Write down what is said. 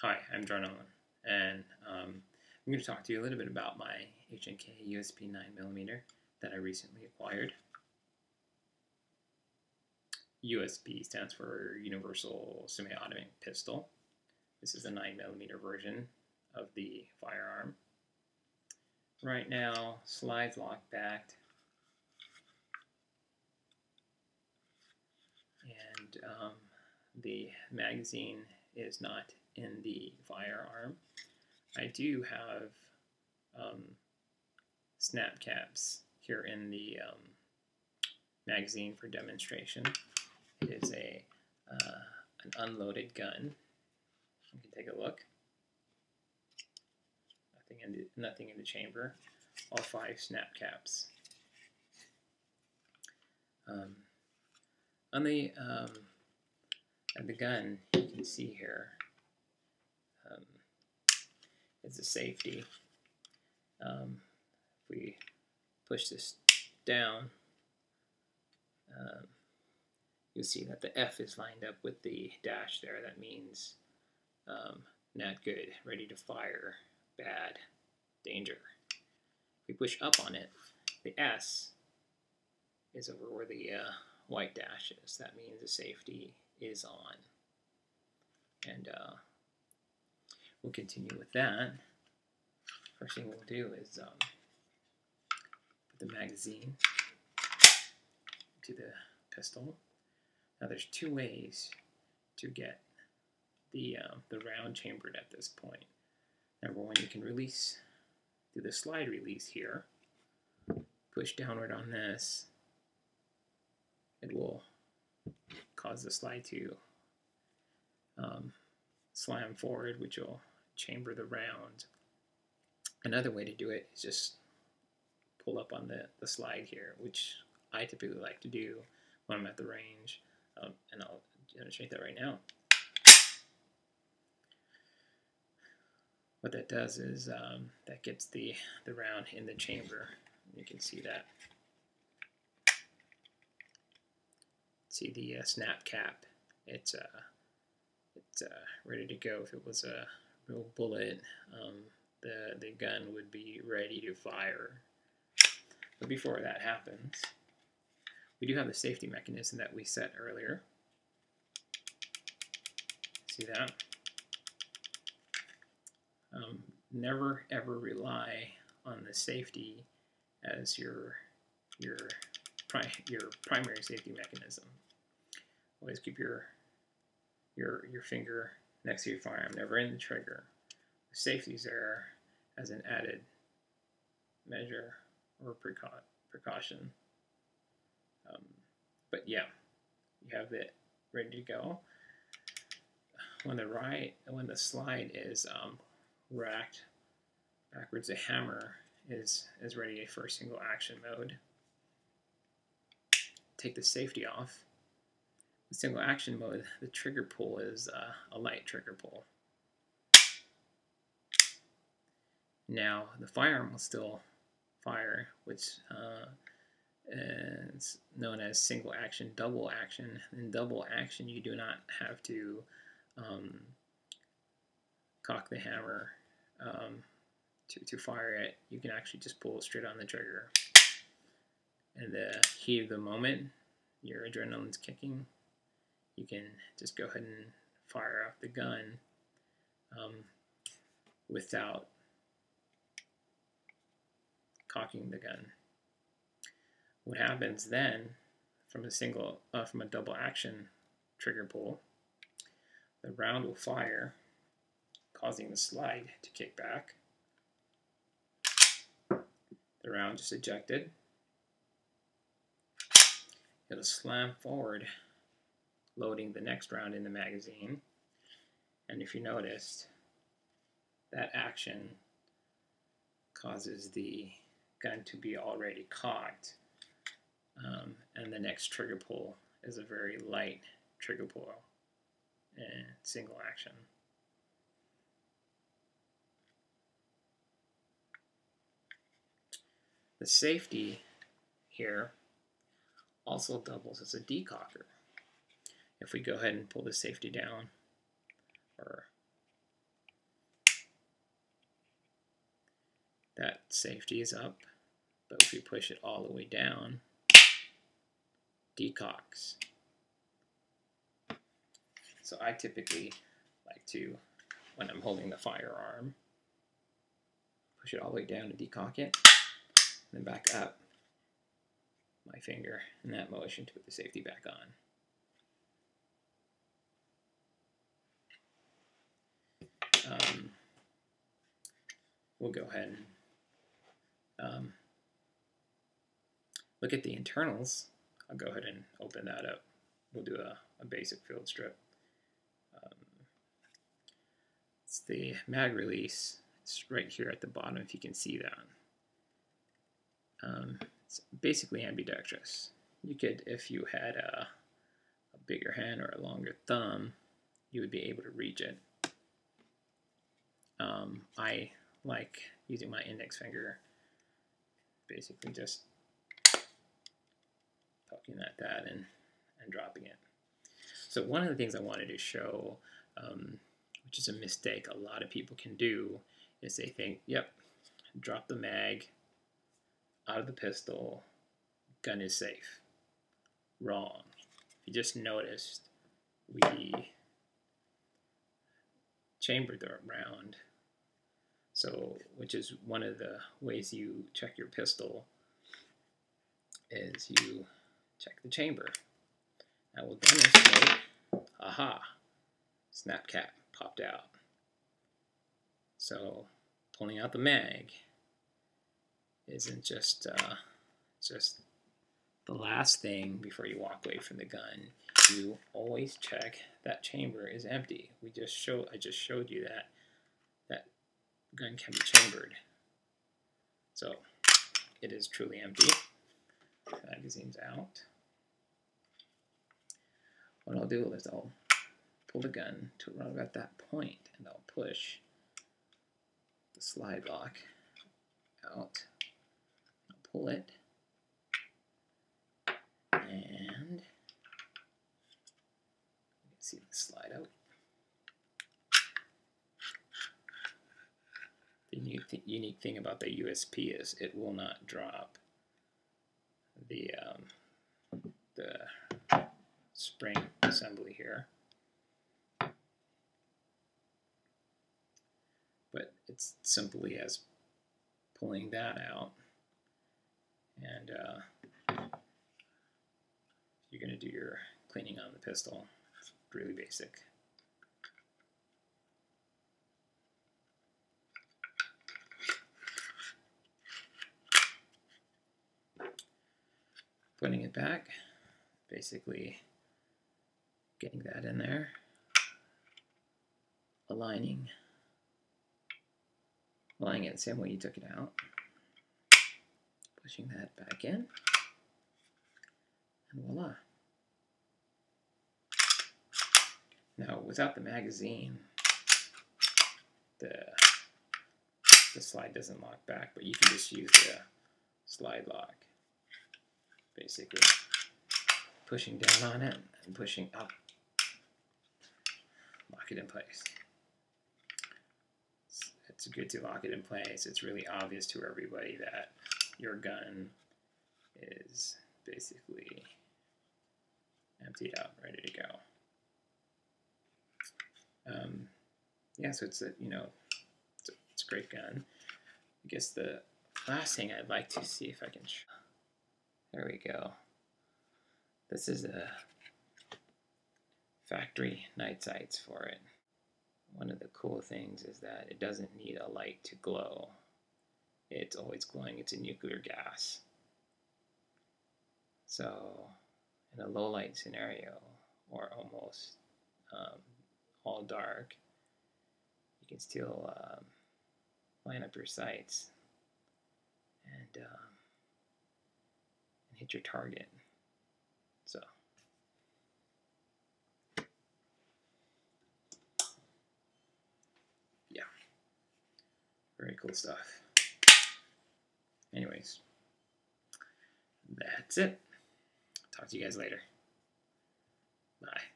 Hi, I'm John Owen, and I'm going to talk to you a little bit about my H&K USP 9mm that I recently acquired. USP stands for Universal Semi-Automatic Pistol. This is the 9mm version of the firearm. Right now, slides lock backed, and the magazine is not in the firearm. I do have snap caps here in the magazine for demonstration. It is an unloaded gun. You can take a look. Nothing in the chamber. All 5 snap caps. On the at the gun, you can see here it's a safety. If we push this down, you'll see that the F is lined up with the dash there. That means not good, ready to fire, bad, danger. If we push up on it, the S is over where the white dash is. That means the safety is on. And we'll continue with that. First thing we'll do is put the magazine to the pistol. Now there's 2 ways to get the round chambered at this point. Number 1, you can release, do the slide release here. Push downward on this. It will cause the slide to slam forward, which will chamber the round. Another way to do it is just pull up on the slide here, which I typically like to do when I'm at the range, and I'll demonstrate that right now. What that does is that gets the round in the chamber. You can see that. See the snap cap. It's ready to go. If it was a real bullet, the gun would be ready to fire. But before that happens, we do have the safety mechanism that we set earlier. See that? Never ever rely on the safety as your primary safety mechanism. Always keep your finger next to your firearm, never in the trigger. The safety's there as an added measure or precaution. But yeah, you have it ready to go. When the slide is racked backwards, the hammer is ready for single action mode. Take the safety off. The single action mode, the trigger pull is a light trigger pull. Now the firearm will still fire, which is known as single action, double action. In double action, you do not have to cock the hammer to fire it. You can actually just pull straight on the trigger. In the heat of the moment, your adrenaline's kicking, you can just go ahead and fire off the gun without cocking the gun. What happens then from a double action trigger pull, the round will fire, causing the slide to kick back. The round just ejected. It'll slam forward, loading the next round in the magazine. And if you noticed, that action causes the gun to be already cocked, and the next trigger pull is a very light trigger pull and single action. The safety here also doubles as a decocker. If we go ahead and pull the safety down, or that safety is up, but if we push it all the way down, decocks. So I typically like to, when I'm holding the firearm, push it all the way down to decock it, and then back up my finger in that motion to put the safety back on. We'll go ahead and look at the internals. I'll go ahead and open that up. We'll do a basic field strip. It's the mag release. It's right here at the bottom, if you can see that. It's basically ambidextrous. You could, if you had a bigger hand or a longer thumb, you would be able to reach it. I like using my index finger, basically just poking at that and dropping it. So one of the things I wanted to show, which is a mistake a lot of people can do, is they think, yep, drop the mag out of the pistol, gun is safe. Wrong. If you just noticed, we chambered the round, so which is one of the ways you check your pistol, is you check the chamber. I will demonstrate. Aha! Snap cap popped out. So pulling out the mag isn't just the last thing before you walk away from the gun. You always check that chamber is empty. I just showed you that that gun can be chambered. So it is truly empty. Magazine's out. What I'll do is I'll pull the gun to around about that point, and I'll push the slide lock out. I'll pull it, and you can see the slide out. The unique thing about the USP is it will not drop the spring assembly here, but it's simply as pulling that out, and you're going to do your cleaning on the pistol. It's really basic. Putting it back, basically getting that in there, aligning it the same way you took it out, pushing that back in, and voila. Now, without the magazine, the slide doesn't lock back, but you can just use the slide lock. Basically, pushing down on it and pushing up, lock it in place. It's good to lock it in place. It's really obvious to everybody that your gun is basically emptied out, ready to go. Yeah, so it's a great gun. I guess the last thing I'd like to see if I can show. There we go. This is a factory night sights for it. One of the cool things is that it doesn't need a light to glow. It's always glowing. It's a nuclear gas. So in a low light scenario, or almost all dark, you can still line up your sights and hit your target. So yeah, very cool stuff. Anyways, that's it. Talk to you guys later. Bye.